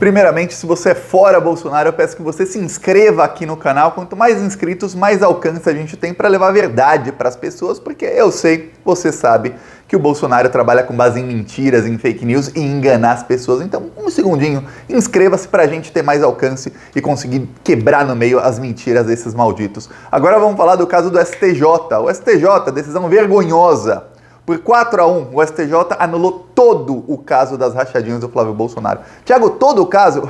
Primeiramente, se você é fora Bolsonaro, eu peço que você se inscreva aqui no canal. Quanto mais inscritos, mais alcance a gente tem para levar a verdade para as pessoas, porque eu sei, você sabe, que o Bolsonaro trabalha com base em mentiras, em fake news e enganar as pessoas. Então, um segundinho, inscreva-se para a gente ter mais alcance e conseguir quebrar no meio as mentiras desses malditos. Agora vamos falar do caso do STJ. O STJ, decisão vergonhosa. Por 4-1, o STJ anulou todo o caso das rachadinhas do Flávio Bolsonaro. Tiago, todo o caso?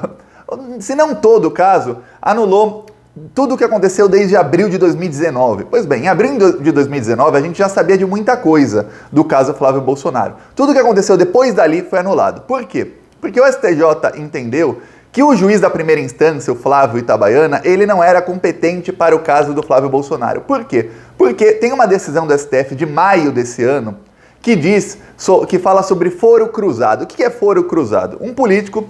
Se não todo o caso, anulou tudo o que aconteceu desde abril de 2019. Pois bem, em abril de 2019 a gente já sabia de muita coisa do caso Flávio Bolsonaro. Tudo o que aconteceu depois dali foi anulado. Por quê? Porque o STJ entendeu que o juiz da primeira instância, o Flávio Itabaiana, ele não era competente para o caso do Flávio Bolsonaro. Por quê? Porque tem uma decisão do STF de maio desse ano que fala sobre foro cruzado. O que é foro cruzado? Um político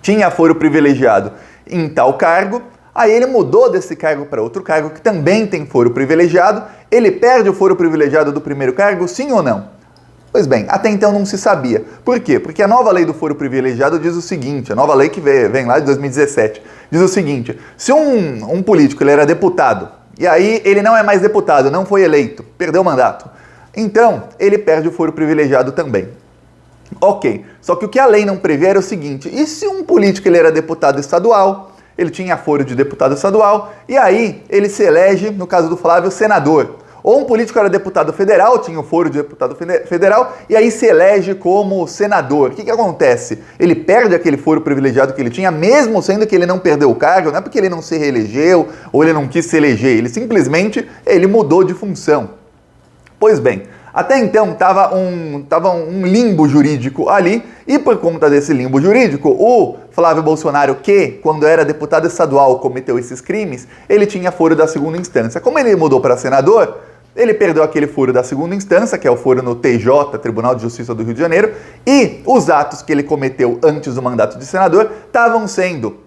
tinha foro privilegiado em tal cargo, aí ele mudou desse cargo para outro cargo que também tem foro privilegiado, ele perde o foro privilegiado do primeiro cargo, sim ou não? Pois bem, até então não se sabia. Por quê? Porque a nova lei do foro privilegiado diz o seguinte, a nova lei que vem lá de 2017, diz o seguinte, se um político ele era deputado, e aí ele não é mais deputado, não foi eleito, perdeu o mandato, então ele perde o foro privilegiado também. Ok, só que o que a lei não prevê era o seguinte, e se um político ele era deputado estadual, ele tinha foro de deputado estadual, e aí ele se elege, no caso do Flávio, senador. Ou um político era deputado federal, tinha o foro de deputado federal, e aí se elege como senador. O que acontece? Ele perde aquele foro privilegiado que ele tinha, mesmo sendo que ele não perdeu o cargo, não é porque ele não se reelegeu ou ele não quis se eleger, ele simplesmente mudou de função. Pois bem, até então estava um limbo jurídico ali, e por conta desse limbo jurídico, o Flávio Bolsonaro, que quando era deputado estadual cometeu esses crimes, ele tinha foro da segunda instância. Como ele mudou para senador, ele perdeu aquele foro da segunda instância, que é o foro no TJ, Tribunal de Justiça do Rio de Janeiro, e os atos que ele cometeu antes do mandato de senador estavam sendo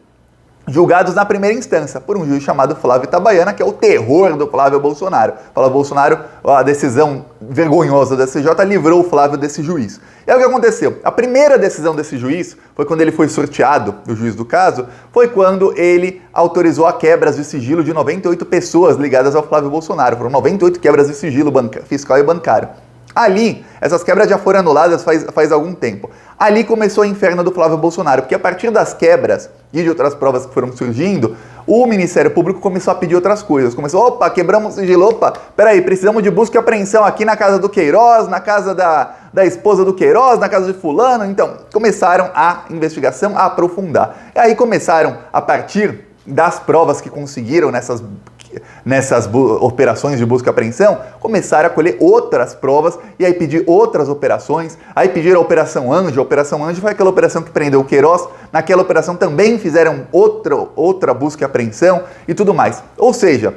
julgados na primeira instância por um juiz chamado Flávio Itabaiana, que é o terror do Flávio Bolsonaro. Flávio Bolsonaro, a decisão vergonhosa do STJ livrou o Flávio desse juiz. E aí o que aconteceu? A primeira decisão desse juiz foi quando ele foi sorteado, o juiz do caso, foi quando ele autorizou a quebras de sigilo de 98 pessoas ligadas ao Flávio Bolsonaro. Foram 98 quebras de sigilo fiscal e bancário. Ali, essas quebras já foram anuladas faz algum tempo. Ali começou o inferno do Flávio Bolsonaro, porque a partir das quebras e de outras provas que foram surgindo, o Ministério Público começou a pedir outras coisas. Começou, opa, quebramos o sigilo, opa, peraí, precisamos de busca e apreensão aqui na casa do Queiroz, na casa da esposa do Queiroz, na casa de fulano. Então, começaram a investigação a aprofundar. E aí começaram, a partir das provas que conseguiram nessas operações de busca e apreensão, começaram a colher outras provas e aí pedir outras operações. Aí pediram a Operação Anjo. A Operação Anjo foi aquela operação que prendeu o Queiroz. Naquela operação também fizeram outra busca e apreensão e tudo mais. Ou seja,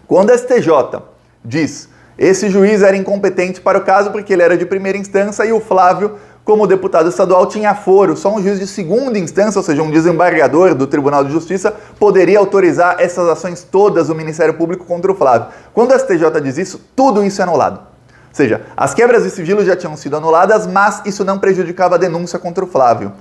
quando a STJ diz esse juiz era incompetente para o caso porque ele era de primeira instância e o Flávio, como deputado estadual, tinha foro, só um juiz de segunda instância, ou seja, um desembargador do Tribunal de Justiça, poderia autorizar essas ações todas do Ministério Público contra o Flávio. Quando a STJ diz isso, tudo isso é anulado. Ou seja, as quebras de sigilo já tinham sido anuladas, mas isso não prejudicava a denúncia contra o Flávio.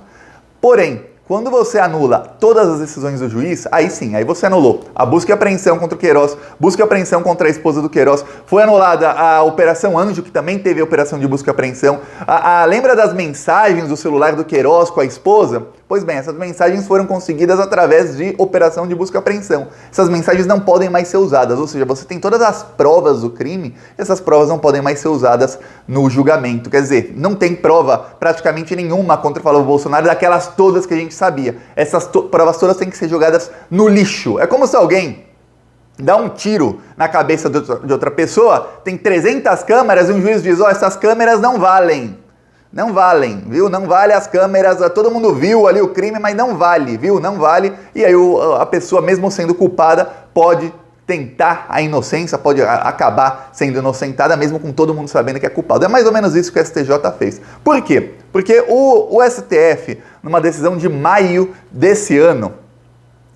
Porém, quando você anula todas as decisões do juiz, aí sim, aí você anulou a busca e apreensão contra o Queiroz, busca e apreensão contra a esposa do Queiroz, foi anulada a Operação Anjo, que também teve a operação de busca e apreensão. Lembra das mensagens do celular do Queiroz com a esposa? Pois bem, essas mensagens foram conseguidas através de operação de busca e apreensão. Essas mensagens não podem mais ser usadas, ou seja, você tem todas as provas do crime, essas provas não podem mais ser usadas no julgamento. Quer dizer, não tem prova praticamente nenhuma contra o Flávio Bolsonaro daquelas todas que a gente sabia. Essas provas todas têm que ser jogadas no lixo. É como se alguém dá um tiro na cabeça de outra pessoa, tem 300 câmeras e um juiz diz, essas câmeras não valem. Não valem, viu? Não vale as câmeras, todo mundo viu ali o crime, mas não vale, viu? Não vale. E aí a pessoa, mesmo sendo culpada, pode tentar a inocência, pode acabar sendo inocentada, mesmo com todo mundo sabendo que é culpado. É mais ou menos isso que o STJ fez. Por quê? Porque o STF, numa decisão de maio desse ano,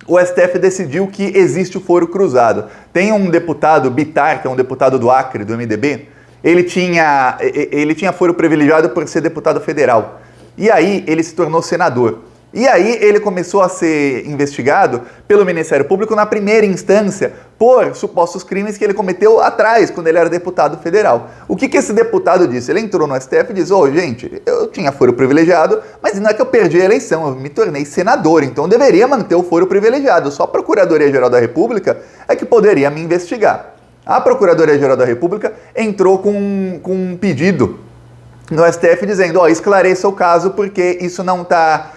o STF decidiu que existe o foro cruzado. Tem um deputado, Bittar, que é um deputado do Acre, do MDB, ele tinha foro privilegiado por ser deputado federal. E aí ele se tornou senador. E aí ele começou a ser investigado pelo Ministério Público na primeira instância por supostos crimes que ele cometeu atrás, quando ele era deputado federal. O que esse deputado disse? Ele entrou no STF e disse, gente, eu tinha foro privilegiado, mas não é que eu perdi a eleição, eu me tornei senador, então eu deveria manter o foro privilegiado. Só a Procuradoria-Geral da República é que poderia me investigar. A Procuradoria-Geral da República entrou com um pedido no STF dizendo, esclareça o caso porque isso não está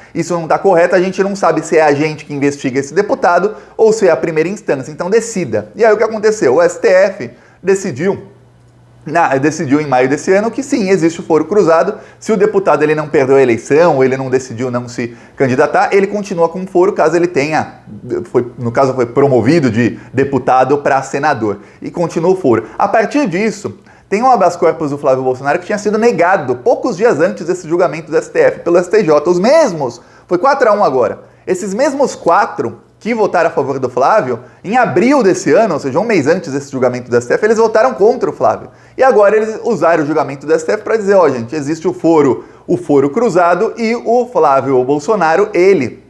correto, a gente não sabe se é a gente que investiga esse deputado ou se é a primeira instância, então decida. E aí o que aconteceu? O STF decidiu em maio desse ano que sim, existe o foro cruzado. Se o deputado ele não perdeu a eleição ou ele não decidiu não se candidatar, ele continua com o foro caso ele tenha, no caso foi promovido de deputado para senador e continua o foro. A partir disso, tem um habeas corpus do Flávio Bolsonaro que tinha sido negado poucos dias antes desse julgamento do STF pelo STJ. Os mesmos, foi 4-1 agora, esses mesmos 4 que votaram a favor do Flávio, em abril desse ano, ou seja, um mês antes desse julgamento do STF, eles votaram contra o Flávio. E agora eles usaram o julgamento do STF para dizer, gente, existe o foro cruzado e o Flávio Bolsonaro, ele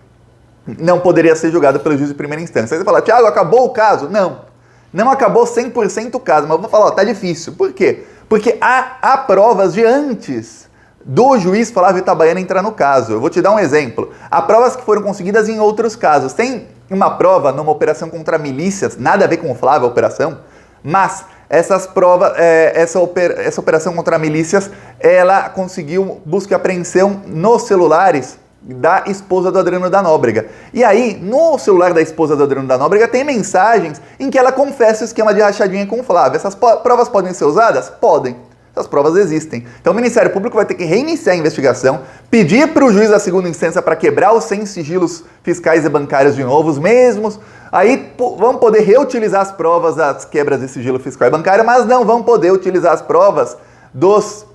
não poderia ser julgado pelo juiz de primeira instância. Aí você fala, Thiago, acabou o caso? Não acabou 100% o caso, mas eu vou falar, tá difícil. Por quê? Porque há provas de antes do juiz Flávio Itabaiana entrar no caso. Eu vou te dar um exemplo. Há provas que foram conseguidas em outros casos. Tem uma prova numa operação contra milícias, nada a ver com o Flávio, a operação, mas essas provas, essa operação contra milícias, ela conseguiu busca e apreensão nos celulares da esposa do Adriano da Nóbrega. E aí, no celular da esposa do Adriano da Nóbrega, tem mensagens em que ela confessa o esquema de rachadinha com o Flávio. Essas provas podem ser usadas? Podem. Essas provas existem. Então o Ministério Público vai ter que reiniciar a investigação, pedir para o juiz da segunda instância para quebrar os 100 sigilos fiscais e bancários de novo, os mesmos. Aí vão poder reutilizar as provas das quebras de sigilo fiscal e bancário, mas não vão poder utilizar as provas das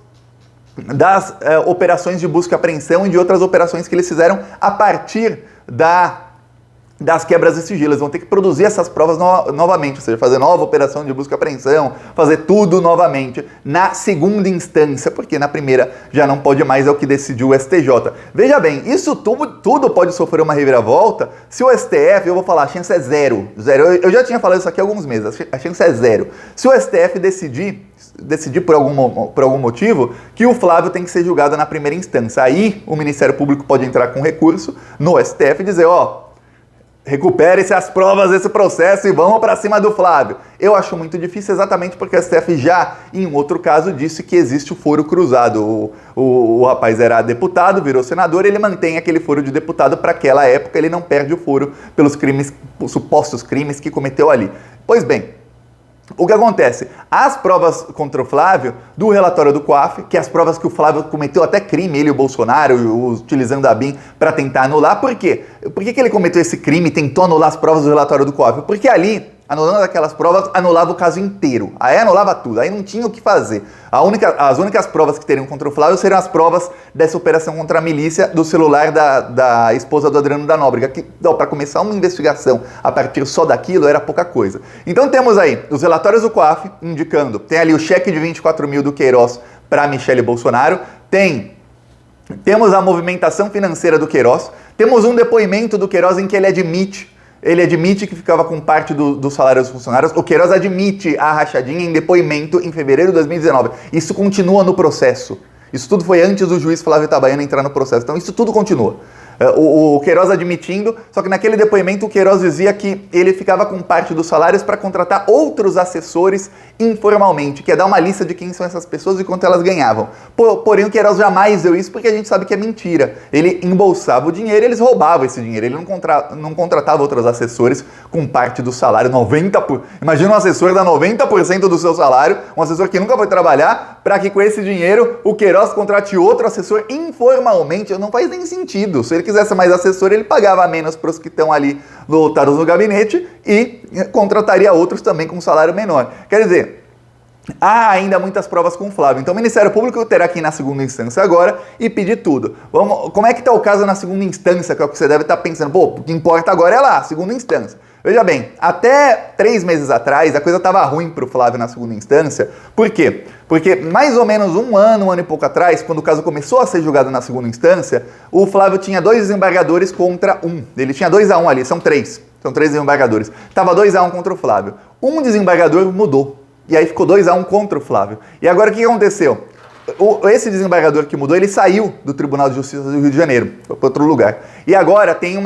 operações de busca e apreensão e de outras operações que eles fizeram a partir das quebras de sigilo. Eles vão ter que produzir essas provas novamente, ou seja, fazer nova operação de busca e apreensão, fazer tudo novamente na segunda instância, porque na primeira já não pode mais, é o que decidiu o STJ. Veja bem, isso tudo pode sofrer uma reviravolta se o STF, eu vou falar, a chance é zero. Eu já tinha falado isso aqui há alguns meses, a chance é zero. Se o STF decidir por algum motivo que o Flávio tem que ser julgado na primeira instância, aí o Ministério Público pode entrar com recurso no STF e dizer, recupere-se as provas desse processo e vamos para cima do Flávio. Eu acho muito difícil exatamente porque o STF já, em um outro caso, disse que existe o foro cruzado. O rapaz era deputado, virou senador, ele mantém aquele foro de deputado para aquela época, ele não perde o foro pelos supostos crimes que cometeu ali. Pois bem, o que acontece? As provas contra o Flávio, do relatório do COAF, que é as provas que o Flávio cometeu até crime, ele e o Bolsonaro, utilizando a BIM para tentar anular. Por quê? Por que ele cometeu esse crime e tentou anular as provas do relatório do COAF? Porque ali, anulando aquelas provas, anulava o caso inteiro. Aí anulava tudo, aí não tinha o que fazer. As únicas provas que teriam contra o Flávio seriam as provas dessa operação contra a milícia do celular da esposa do Adriano da Nóbrega, que para começar uma investigação a partir só daquilo era pouca coisa. Então temos aí os relatórios do COAF indicando, tem ali o cheque de 24 mil do Queiroz para Michele Bolsonaro, temos a movimentação financeira do Queiroz, temos um depoimento do Queiroz em que ele admite que ficava com parte do salário dos funcionários. O Queiroz admite a rachadinha em depoimento em fevereiro de 2019. Isso continua no processo. Isso tudo foi antes do juiz Flávio Itabaiana entrar no processo. Então isso tudo continua. O Queiroz admitindo, só que naquele depoimento o Queiroz dizia que ele ficava com parte dos salários para contratar outros assessores informalmente, que é dar uma lista de quem são essas pessoas e quanto elas ganhavam. Porém o Queiroz jamais deu isso porque a gente sabe que é mentira. Ele embolsava o dinheiro e eles roubavam esse dinheiro. Ele não contratava outros assessores com parte do salário, 90%. Imagina um assessor dar 90% do seu salário, um assessor que nunca foi trabalhar, para que com esse dinheiro o Queiroz contrate outro assessor informalmente. Não faz nem sentido. Se ele quisesse mais assessor, ele pagava menos para os que estão ali lotados no gabinete e contrataria outros também com salário menor. Quer dizer, há ainda muitas provas com o Flávio. Então o Ministério Público terá que ir na segunda instância agora e pedir tudo. Como é que está o caso na segunda instância, que é o que você deve estar pensando? O que importa agora é lá, segunda instância. Veja bem, até 3 meses atrás a coisa estava ruim para o Flávio na segunda instância. Por quê? Porque mais ou menos um ano e pouco atrás, quando o caso começou a ser julgado na segunda instância, o Flávio tinha 2 desembargadores contra 1. Ele tinha 2-1 ali, são 3 desembargadores. Tava 2-1 contra o Flávio. Um desembargador mudou, e aí ficou 2-1 contra o Flávio. E agora o que aconteceu? Esse desembargador que mudou, ele saiu do Tribunal de Justiça do Rio de Janeiro, foi para outro lugar. E agora tem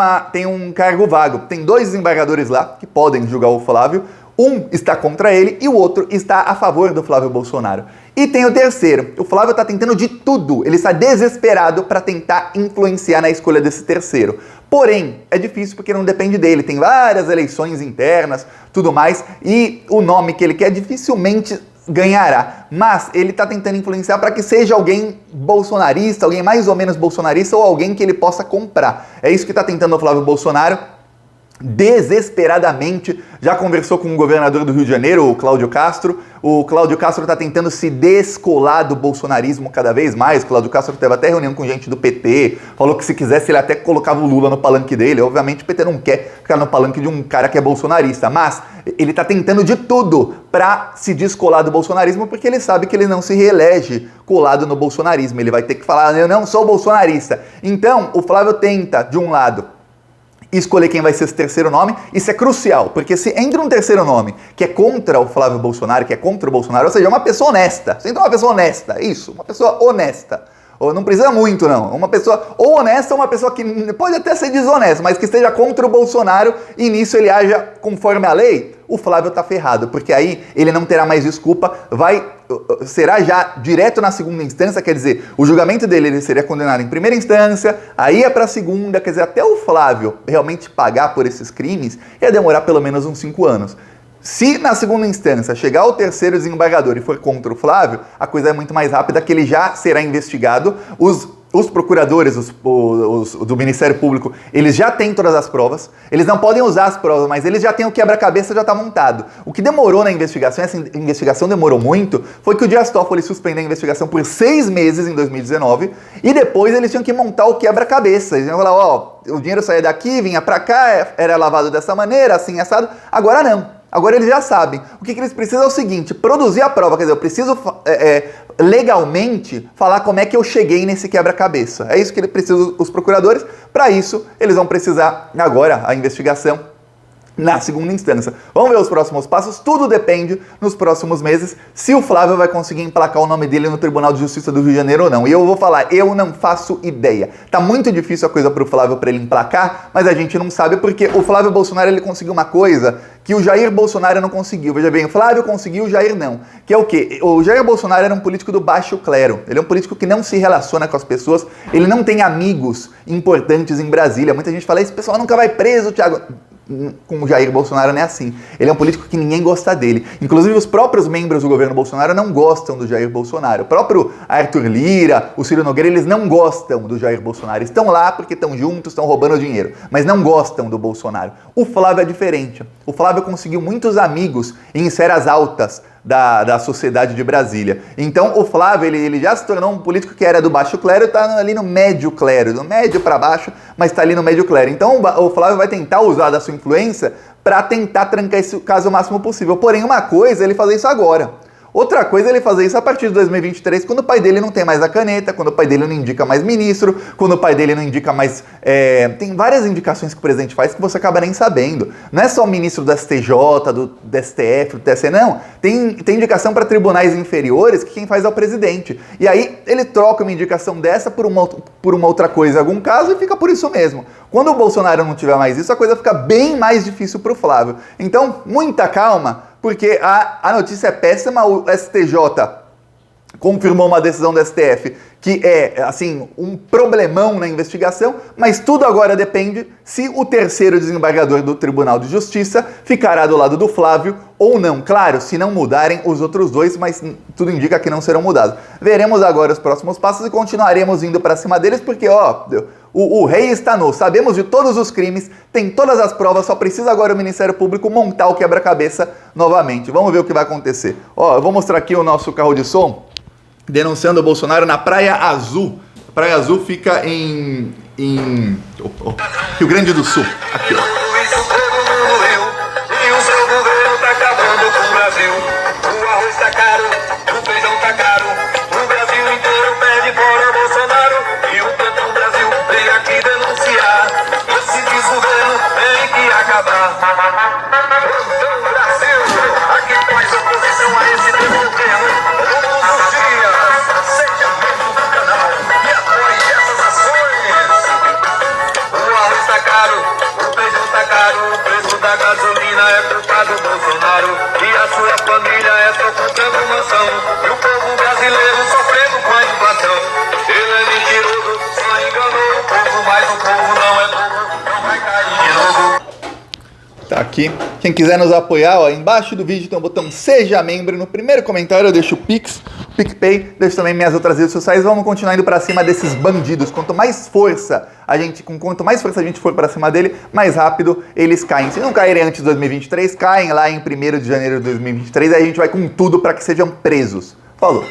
um cargo vago. Tem 2 desembargadores lá que podem julgar o Flávio. Um está contra ele e o outro está a favor do Flávio Bolsonaro. E tem o terceiro. O Flávio está tentando de tudo. Ele está desesperado para tentar influenciar na escolha desse terceiro. Porém, é difícil porque não depende dele. Tem várias eleições internas, tudo mais. E o nome que ele quer dificilmente ganhará, mas ele está tentando influenciar para que seja alguém bolsonarista, alguém mais ou menos bolsonarista ou alguém que ele possa comprar. É isso que está tentando o Flávio Bolsonaro. Desesperadamente, já conversou com o governador do Rio de Janeiro, o Cláudio Castro. O Cláudio Castro está tentando se descolar do bolsonarismo cada vez mais. O Cláudio Castro teve até reunião com gente do PT, falou que se quisesse ele até colocava o Lula no palanque dele. Obviamente o PT não quer ficar no palanque de um cara que é bolsonarista, mas ele está tentando de tudo para se descolar do bolsonarismo, porque ele sabe que ele não se reelege colado no bolsonarismo. Ele vai ter que falar, eu não sou bolsonarista. Então, o Flávio tenta, de um lado, escolher quem vai ser esse terceiro nome. Isso é crucial, porque se entra um terceiro nome que é contra o Flávio Bolsonaro, que é contra o Bolsonaro, ou seja, uma pessoa honesta, se entra uma pessoa honesta, isso, uma pessoa honesta, ou não precisa muito não, uma pessoa ou honesta ou uma pessoa que pode até ser desonesta, mas que esteja contra o Bolsonaro e nisso ele haja conforme a lei, o Flávio tá ferrado, porque aí ele não terá mais desculpa, será já direto na segunda instância, quer dizer, o julgamento dele ele seria condenado em primeira instância, aí é para segunda, quer dizer, até o Flávio realmente pagar por esses crimes, ia demorar pelo menos uns 5 anos. Se na segunda instância chegar o terceiro desembargador e for contra o Flávio, a coisa é muito mais rápida, que ele já será investigado, os procuradores do Ministério Público, eles já têm todas as provas, eles não podem usar as provas, mas eles já têm o quebra-cabeça, já está montado. O que demorou na investigação, essa investigação demorou muito, foi que o Dias Toffoli suspendeu a investigação por 6 meses em 2019 e depois eles tinham que montar o quebra-cabeça. Eles iam falar, o dinheiro saía daqui, vinha para cá, era lavado dessa maneira, assim, assado. Agora não. Agora eles já sabem. O que eles precisam é o seguinte, produzir a prova. Quer dizer, eu preciso legalmente falar como é que eu cheguei nesse quebra-cabeça. É isso que eles precisam, os procuradores. Para isso, eles vão precisar agora a investigação na segunda instância. Vamos ver os próximos passos, tudo depende nos próximos meses se o Flávio vai conseguir emplacar o nome dele no Tribunal de Justiça do Rio de Janeiro ou não. E eu vou falar, eu não faço ideia. Tá muito difícil a coisa pro Flávio para ele emplacar, mas a gente não sabe porque o Flávio Bolsonaro ele conseguiu uma coisa que o Jair Bolsonaro não conseguiu. Veja bem, o Flávio conseguiu, o Jair não. Que é o quê? O Jair Bolsonaro era um político do baixo clero. Ele é um político que não se relaciona com as pessoas, ele não tem amigos importantes em Brasília. Muita gente fala, esse pessoal nunca vai preso, Thiago. Com o Jair Bolsonaro não é assim. Ele é um político que ninguém gosta dele. Inclusive os próprios membros do governo Bolsonaro não gostam do Jair Bolsonaro. O próprio Arthur Lira, o Ciro Nogueira, eles não gostam do Jair Bolsonaro. Estão lá porque estão juntos, estão roubando dinheiro, mas não gostam do Bolsonaro. O Flávio é diferente. O Flávio conseguiu muitos amigos em esferas altas da sociedade de Brasília. Então o Flávio, ele já se tornou um político que era do baixo clero e está ali no médio clero, do médio para baixo, mas está ali no médio clero. Então o Flávio vai tentar usar da sua influência para tentar trancar esse caso o máximo possível. Porém, uma coisa é ele fazer isso agora. Outra coisa é ele fazer isso a partir de 2023, quando o pai dele não tem mais a caneta, quando o pai dele não indica mais ministro, quando o pai dele não indica mais... tem várias indicações que o presidente faz que você acaba nem sabendo. Não é só o ministro do STJ, do STF, do TSE, não. Tem indicação para tribunais inferiores que quem faz é o presidente. E aí ele troca uma indicação dessa por uma outra coisa em algum caso e fica por isso mesmo. Quando o Bolsonaro não tiver mais isso, a coisa fica bem mais difícil para o Flávio. Então, muita calma, porque a notícia é péssima, o STJ confirmou uma decisão do STF que é, assim, um problemão na investigação, mas tudo agora depende se o terceiro desembargador do Tribunal de Justiça ficará do lado do Flávio ou não. Claro, se não mudarem os outros dois, mas tudo indica que não serão mudados. Veremos agora os próximos passos e continuaremos indo para cima deles, porque, o rei está nu, sabemos de todos os crimes, tem todas as provas, só precisa agora o Ministério Público montar o quebra-cabeça novamente. Vamos ver o que vai acontecer. Eu vou mostrar aqui o nosso carro de som, denunciando o Bolsonaro na Praia Azul. A Praia Azul fica em Rio Grande do Sul. Aqui, ó. aqui. Quem quiser nos apoiar, ó, embaixo do vídeo tem o botão Seja Membro. No primeiro comentário eu deixo o Pix, o PicPay, deixo também minhas outras redes sociais. Vamos continuar indo pra cima desses bandidos. Quanto mais força a gente for pra cima dele, mais rápido eles caem. Se não caírem antes de 2023, caem lá em 1º de janeiro de 2023, aí a gente vai com tudo pra que sejam presos. Falou!